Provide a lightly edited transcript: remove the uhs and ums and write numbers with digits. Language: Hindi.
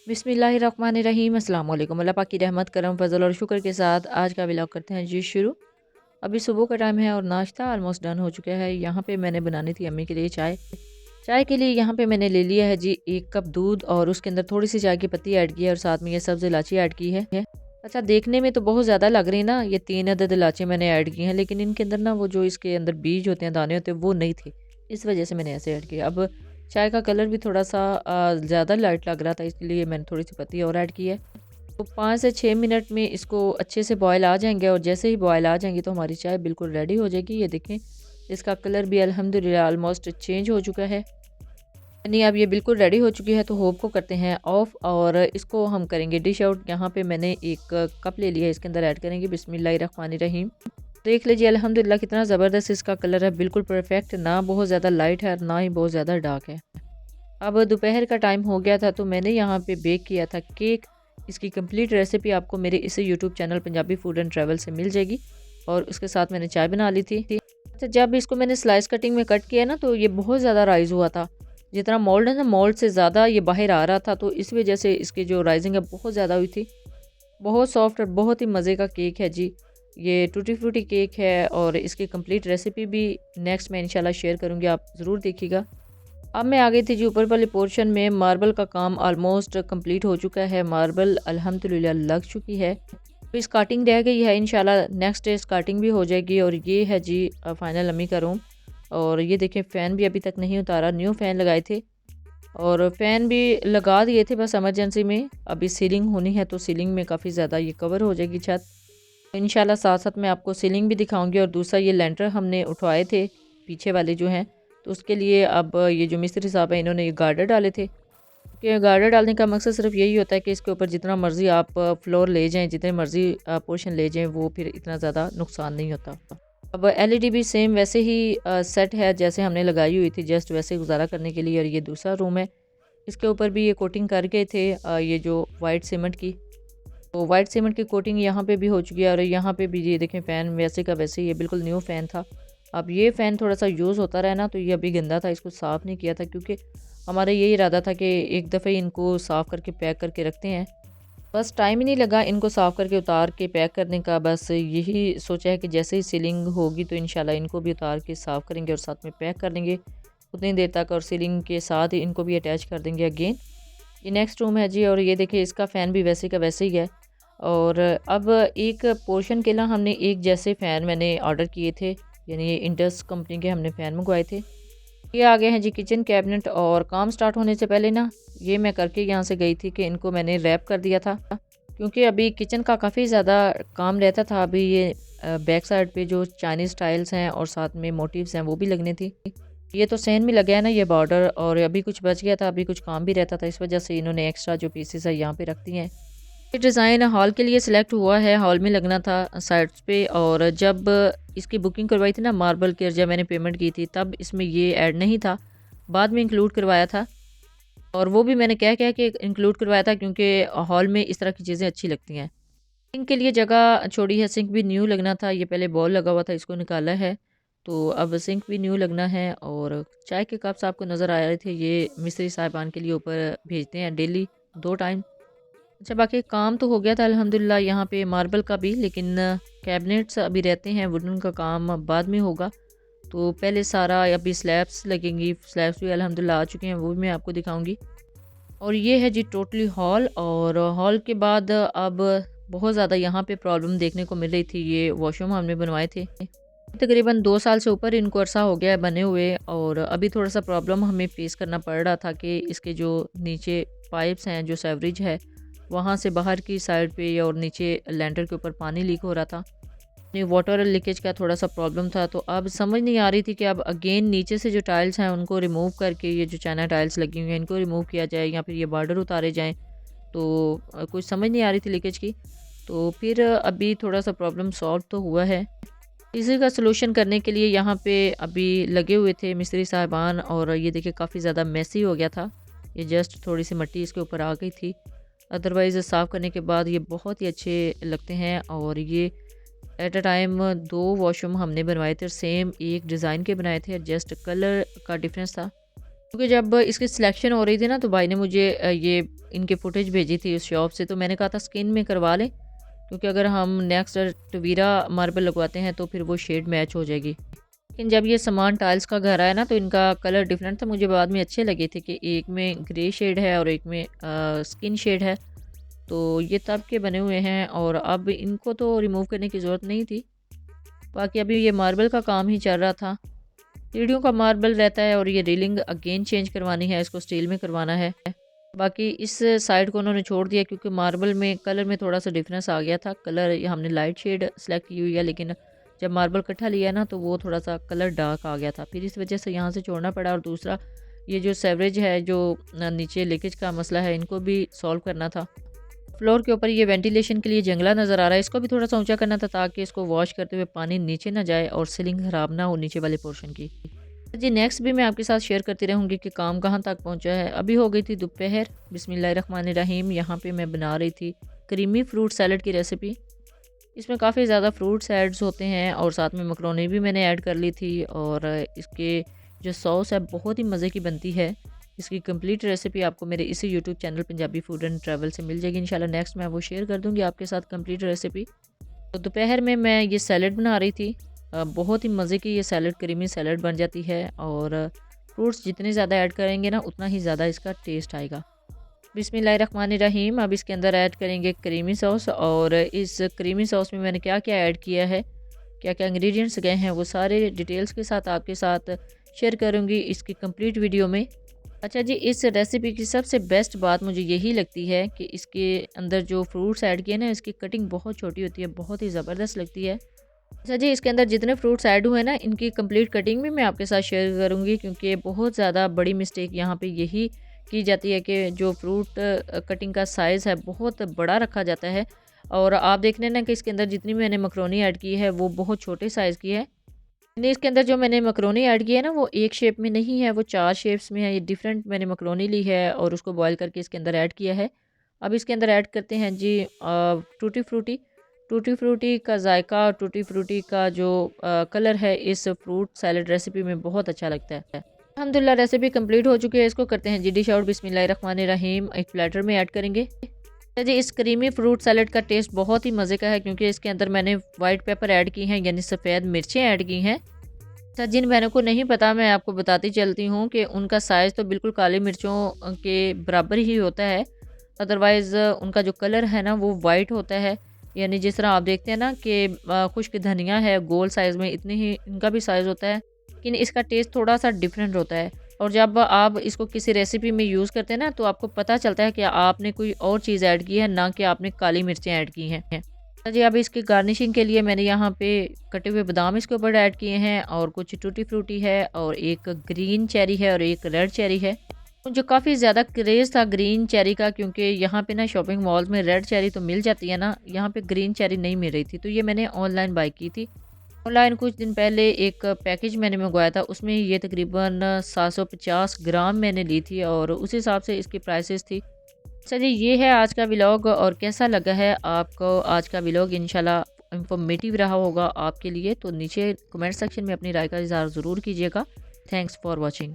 बिस्मिल्लाहिर्रहमानिर्रहीम अस्सलाम वालेकुम। अल्लाह पाक की रहमत करम फजल और शुक्र के साथ आज का व्लॉग करते हैं जी शुरू। अभी सुबह का टाइम है और नाश्ता ऑलमोस्ट डन हो चुका है। यहाँ पे मैंने बनानी थी अम्मी के लिए चाय। चाय के लिए यहाँ पे मैंने ले लिया है जी 1 कप दूध और उसके अंदर थोड़ी सी चाय की पत्ती ऐड की है और साथ में ये सब्ज़ इलायची ऐड की है। अच्छा, देखने में तो बहुत ज़्यादा लग रही है ना, ये 3 अदद इलायची मैंने ऐड की हैं, लेकिन इनके अंदर ना वो जो इसके अंदर बीज होते हैं, दाने होते हैं, वो नहीं थे। इस वजह से मैंने ऐसे ऐड किया। अब चाय का कलर भी थोड़ा-सा ज़्यादा लाइट लग रहा था, इसलिए मैंने थोड़ी-सी पत्ती और ऐड की है। तो 5 से 6 मिनट में इसको अच्छे से बॉयल आ जाएँगे और जैसे ही बॉयल आ जाएँगी तो हमारी चाय बिल्कुल रेडी हो जाएगी। ये देखें, इसका कलर भी अल्हम्दुलिल्लाह ऑलमोस्ट चेंज हो चुका है। यानी अब ये बिल्कुल रेडी हो चुकी है, तो होप को करते हैं ऑफ़ और इसको हम करेंगे डिश आउट। यहाँ पे मैंने 1 कप ले लिया है, इसके अंदर ऐड करेंगे बिस्मिल्लाहिर्रहमानिर्रहीम। देख लीजिए अल्हम्दुलिल्लाह कितना ज़बरदस्त इसका कलर है, बिल्कुल परफेक्ट, ना बहुत ज़्यादा लाइट है और ना ही बहुत ज़्यादा डार्क है। अब दोपहर का टाइम हो गया था तो मैंने यहाँ पे बेक किया था केक। इसकी कंप्लीट रेसिपी आपको मेरे इस YouTube channel Punjabi food and travel से मिल जाएगी और उसके साथ मैंने चाय बना ली थी। अच्छा, जब इसको मैंने स्लाइस कटिंग में कट किया ना तो ये बहुत ज़्यादा राइज़ हुआ था। जितना मोल्ड है ना, मोल्ड से ज़्यादा ये बाहर आ रहा था, तो इस वजह से इसकी जो राइजिंग है बहुत ज़्यादा हुई थी। बहुत सॉफ्ट और बहुत ही मज़े का केक है जी। ये टूटी फ्रूटी केक है और इसकी कंप्लीट रेसिपी भी नेक्स्ट मैं इंशाल्लाह शेयर करूँगी, आप ज़रूर देखिएगा। अब मैं आ गई थी जी ऊपर वाले पोर्शन में। मार्बल का काम ऑलमोस्ट कंप्लीट हो चुका है, मार्बल अल्हम्दुलिल्लाह लग चुकी है। तो स्कार्टिंग रह गई है, इंशाल्लाह नेक्स्ट डे स्कार्टिंग भी हो जाएगी। और ये है जी फाइनल अम्मी का रूम। और ये देखें, फ़ैन भी अभी तक नहीं उतारा, न्यू फ़ैन लगाए थे और फ़ैन भी लगा दिए थे बस इमरजेंसी में। अभी सीलिंग होनी है तो सीलिंग में काफ़ी ज़्यादा ये कवर हो जाएगी छत। इंशाल्लाह साथ साथ मैं आपको सीलिंग भी दिखाऊंगी। और दूसरा ये लेंटर हमने उठवाए थे पीछे वाले जो हैं, तो उसके लिए अब ये जो मिस्त्री साहब हैं इन्होंने ये गार्डर डाले थे। कि गार्डर डालने का मकसद सिर्फ यही होता है कि इसके ऊपर जितना मर्ज़ी आप फ्लोर ले जाएँ, जितने मर्ज़ी पोर्शन ले जाएँ, वो फिर इतना ज़्यादा नुकसान नहीं होता। अब एलईडी भी सेम वैसे ही सेट है जैसे हमने लगाई हुई थी, जस्ट वैसे गुजारा करने के लिए। और ये दूसरा रूम है, इसके ऊपर भी ये कोटिंग कर गए थे ये जो वाइट सीमेंट की। तो वाइट सीमेंट की कोटिंग यहाँ पे भी हो चुकी है। और यहाँ पे भी ये देखें, फ़ैन वैसे का वैसे ही, ये बिल्कुल न्यू फ़ैन था। अब ये फ़ैन थोड़ा सा यूज़ होता रहा ना, तो ये अभी गंदा था, इसको साफ़ नहीं किया था, क्योंकि हमारा यही इरादा था कि एक दफ़े इनको साफ़ करके पैक करके रखते हैं। बस टाइम ही नहीं लगा इनको साफ़ करके उतार के पैक करने का। बस यही सोचा है कि जैसे ही सीलिंग होगी तो इंशाल्लाह इनको भी उतार के साफ़ करेंगे और साथ में पैक कर देंगे उतनी देर तक। और सीलिंग के साथ ही इनको भी अटैच कर देंगे अगेन। ये नेक्स्ट रूम है जी। और ये देखिए, इसका फ़ैन भी वैसे का वैसे ही है। और अब एक पोर्शन के ना हमने एक जैसे फ़ैन मैंने ऑर्डर किए थे, यानी ये इंडस कंपनी के हमने फ़ैन मंगवाए थे। ये आ गए हैं जी किचन कैबिनेट। और काम स्टार्ट होने से पहले ना ये मैं करके यहाँ से गई थी कि इनको मैंने रैप कर दिया था, क्योंकि अभी किचन का काफ़ी ज़्यादा काम रहता था। अभी ये बैक साइड पे जो चाइनीज़ टाइल्स हैं और साथ में मोटिव्स हैं वो भी लगने थी। ये तो सहन में लग गया ना ये बॉर्डर, और अभी कुछ बच गया था, अभी कुछ काम भी रहता था, इस वजह से इन्होंने एक्स्ट्रा जो पीसेस है यहाँ पे रख दिए हैं। ये डिज़ाइन हॉल के लिए सिलेक्ट हुआ है, हॉल में लगना था साइड्स पे। और जब इसकी बुकिंग करवाई थी ना मार्बल की, जब मैंने पेमेंट की थी, तब इसमें ये ऐड नहीं था, बाद में इंक्लूड करवाया था। और वो भी मैंने कह कह के इंक्लूड करवाया था, क्योंकि हॉल में इस तरह की चीज़ें अच्छी लगती हैं। सिंक के लिए जगह छोड़ी है, सिंक भी न्यू लगना था। ये पहले बॉल लगा हुआ था, इसको निकाला है, तो अब सिंक भी न्यू लगना है। और चाय के कप्स आपको नज़र आ रहे थे, ये मिस्त्री साहिबान के लिए ऊपर भेजते हैं डेली 2 टाइम। अच्छा, बाकी काम तो हो गया था अल्हम्दुलिल्लाह यहाँ पे मार्बल का भी, लेकिन कैबिनेट्स अभी रहते हैं, वुडन का काम बाद में होगा। तो पहले सारा अभी स्लैब्स लगेंगी, स्लैब्स भी अल्हम्दुलिल्लाह आ चुके हैं, वो भी मैं आपको दिखाऊंगी। और ये है जी टोटली हॉल। और हॉल के बाद अब बहुत ज़्यादा यहाँ पे प्रॉब्लम देखने को मिल रही थी। ये वॉशरूम हमने बनवाए थे, तकरीबन 2 साल से ऊपर इनको अरसा हो गया है बने हुए। और अभी थोड़ा सा प्रॉब्लम हमें फेस करना पड़ रहा था कि इसके जो नीचे पाइप्स हैं, जो सेवरेज है, वहाँ से बाहर की साइड पे और नीचे लेंटर के ऊपर पानी लीक हो रहा था। नहीं, वाटर लीकेज का थोड़ा सा प्रॉब्लम था। तो अब समझ नहीं आ रही थी कि अब अगेन नीचे से जो टाइल्स हैं उनको रिमूव करके ये जो चाइना टाइल्स लगी हुई हैं इनको रिमूव किया जाए, या फिर ये बॉर्डर उतारे जाएँ। तो कुछ समझ नहीं आ रही थी लीकेज की। तो फिर अभी थोड़ा सा प्रॉब्लम सॉल्व तो हुआ है। इसी का सलूशन करने के लिए यहाँ पे अभी लगे हुए थे मिस्त्री साहिबान। और ये देखिए काफ़ी ज़्यादा मेसी हो गया था, ये जस्ट थोड़ी सी मिट्टी इसके ऊपर आ गई थी। अदरवाइज़ साफ़ करने के बाद ये बहुत ही अच्छे लगते हैं। और ये एट अ टाइम 2 वॉशरूम हमने बनवाए थे, सेम एक डिज़ाइन के बनाए थे, जस्ट कलर का डिफरेंस था। क्योंकि जब इसकी सिलेक्शन हो रही थी ना, तो भाई ने मुझे ये इनके फुटेज भेजी थी उस शॉप से, तो मैंने कहा था स्किन में करवा लें, क्योंकि अगर हम नेक्स्ट टवीरा मार्बल लगवाते हैं तो फिर वो शेड मैच हो जाएगी। लेकिन जब ये सामान टाइल्स का घर आया ना, तो इनका कलर डिफरेंट था। मुझे बाद में अच्छे लगे थे कि एक में ग्रे शेड है और एक में स्किन शेड है। तो ये तब के बने हुए हैं और अब इनको तो रिमूव करने की ज़रूरत नहीं थी। बाकी अभी ये मार्बल का काम ही चल रहा था। सीढ़ियों का मार्बल रहता है और ये रेलिंग अगेन चेंज करवानी है, इसको स्टील में करवाना है। बाकी इस साइड को उन्होंने छोड़ दिया क्योंकि मार्बल में कलर में थोड़ा सा डिफरेंस आ गया था। कलर हमने लाइट शेड सेलेक्ट की हुई है, लेकिन जब मार्बल इकट्ठा लिया ना, तो वो थोड़ा सा कलर डार्क आ गया था, फिर इस वजह से यहाँ से छोड़ना पड़ा। और दूसरा ये जो सेवरेज है, जो नीचे लीकेज का मसला है, इनको भी सॉल्व करना था। फ्लोर के ऊपर ये वेंटिलेशन के लिए जंगला नज़र आ रहा है, इसको भी थोड़ा सा ऊंचा करना था ताकि इसको वॉश करते हुए पानी नीचे ना जाए और सीलिंग ख़राब ना हो नीचे वाले पोर्शन की। जी नेक्स्ट भी मैं आपके साथ शेयर करती रहूँगी कि काम कहाँ तक पहुँचा है। अभी हो गई थी दोपहर। बिस्मिल्लाहिर्रहमानिर्रहीम। यहाँ पे मैं बना रही थी क्रीमी फ्रूट सैलड की रेसिपी। इसमें काफ़ी ज़्यादा फ्रूट्स ऐड्स होते हैं और साथ में मकरोनी भी मैंने ऐड कर ली थी। और इसके जो सॉस है बहुत ही मज़े की बनती है। इसकी कंप्लीट रेसिपी आपको मेरे इसी YouTube channel Punjabi food and travel से मिल जाएगी इंशाल्लाह। नेक्स्ट मैं वो शेयर कर दूँगी आपके साथ कंप्लीट रेसिपी। तो दोपहर में मैं ये सैलड बना रही थी। बहुत ही मज़े की ये सैलड, क्रीमी सैलड बन जाती है और फ्रूट्स जितने ज़्यादा ऐड करेंगे ना, उतना ही ज़्यादा इसका टेस्ट आएगा। बिस्मिल्लाहिर्रहमानिर्रहीम। अब इसके अंदर ऐड करेंगे क्रीमी सॉस। और इस क्रीमी सॉस में मैंने क्या क्या ऐड किया है, क्या क्या इंग्रेडिएंट्स गए हैं, वो सारे डिटेल्स के साथ आपके साथ शेयर करूँगी इसकी कंप्लीट वीडियो में। अच्छा जी, इस रेसिपी की सबसे बेस्ट बात मुझे यही लगती है कि इसके अंदर जो फ्रूट्स ऐड किए ना, इसकी कटिंग बहुत छोटी होती है, बहुत ही ज़बरदस्त लगती है। अच्छा जी, इसके अंदर जितने फ्रूट्स ऐड हुए ना, इनकी कंप्लीट कटिंग भी मैं आपके साथ शेयर करूँगी, क्योंकि बहुत ज़्यादा बड़ी मिस्टेक यहाँ पे यही की जाती है कि जो फ्रूट कटिंग का साइज़ है बहुत बड़ा रखा जाता है। और आप देख लेना कि इसके अंदर जितनी मैंने मकरोनी ऐड की है वो बहुत छोटे साइज़ की है। नहीं, इसके अंदर जो मैंने मकरोनी ऐड की है ना, वो एक शेप में नहीं है, वो 4 शेप्स में है। ये डिफरेंट मैंने मकरोनी ली है और उसको बॉयल करके इसके अंदर ऐड किया है। अब इसके अंदर ऐड करते हैं जी टूटी फ्रूटी। टूटी फ्रूटी का जायका, टूटी फ्रूटी का जो कलर है, इस फ्रूट सैलड रेसिपी में बहुत अच्छा लगता है। अल्हम्दुलिल्लाह रेसिपी कंप्लीट हो चुकी है। इसको करते हैं जी डिश आउट। बिस्मिल्लाहिर्रहमानिर्रहीम। एक प्लेटर में ऐड करेंगे जी। इस क्रीमी फ्रूट सैलड का टेस्ट बहुत ही मज़े का है, क्योंकि इसके अंदर मैंने वाइट पेपर ऐड की हैं, यानी सफ़ेद मिर्चें ऐड की हैं। अच्छा, जिन बहनों को नहीं पता, मैं आपको बताती चलती हूँ कि उनका साइज़ तो बिल्कुल काली मिर्चों के बराबर ही होता है। अदरवाइज़ उनका जो कलर है ना, वो वाइट होता है। यानी जिस तरह आप देखते हैं ना कि खुश्क धनिया है गोल साइज़ में, इतनी ही इनका भी साइज़ होता है, लेकिन इसका टेस्ट थोड़ा सा डिफरेंट होता है। और जब आप इसको किसी रेसिपी में यूज़ करते हैं ना, तो आपको पता चलता है कि आपने कोई और चीज़ ऐड की है, ना कि आपने काली मिर्चें ऐड की हैं। जी, अब इसकी गार्निशिंग के लिए मैंने यहाँ पे कटे हुए बादाम इसके ऊपर ऐड किए हैं, और कुछ टूटी फ्रूटी है, और एक ग्रीन चेरी है, और एक रेड चेरी है। मुझे काफ़ी ज़्यादा क्रेज़ था ग्रीन चेरी का, क्योंकि यहाँ पे ना शॉपिंग मॉल में रेड चेरी तो मिल जाती है ना, यहाँ पे ग्रीन चेरी नहीं मिल रही थी, तो ये मैंने ऑनलाइन बाई की थी। ऑनलाइन कुछ दिन पहले एक पैकेज मैंने मंगवाया था, उसमें ये तकरीबन 750 ग्राम मैंने ली थी, और उस हिसाब से इसकी प्राइसेस थी। अच्छा जी, ये है आज का व्लॉग। और कैसा लगा है आपको आज का व्लॉग? इंशाल्लाह इंफॉर्मेटिव रहा होगा आपके लिए। तो नीचे कमेंट सेक्शन में अपनी राय का इज़हार ज़रूर कीजिएगा। Thanks for watching.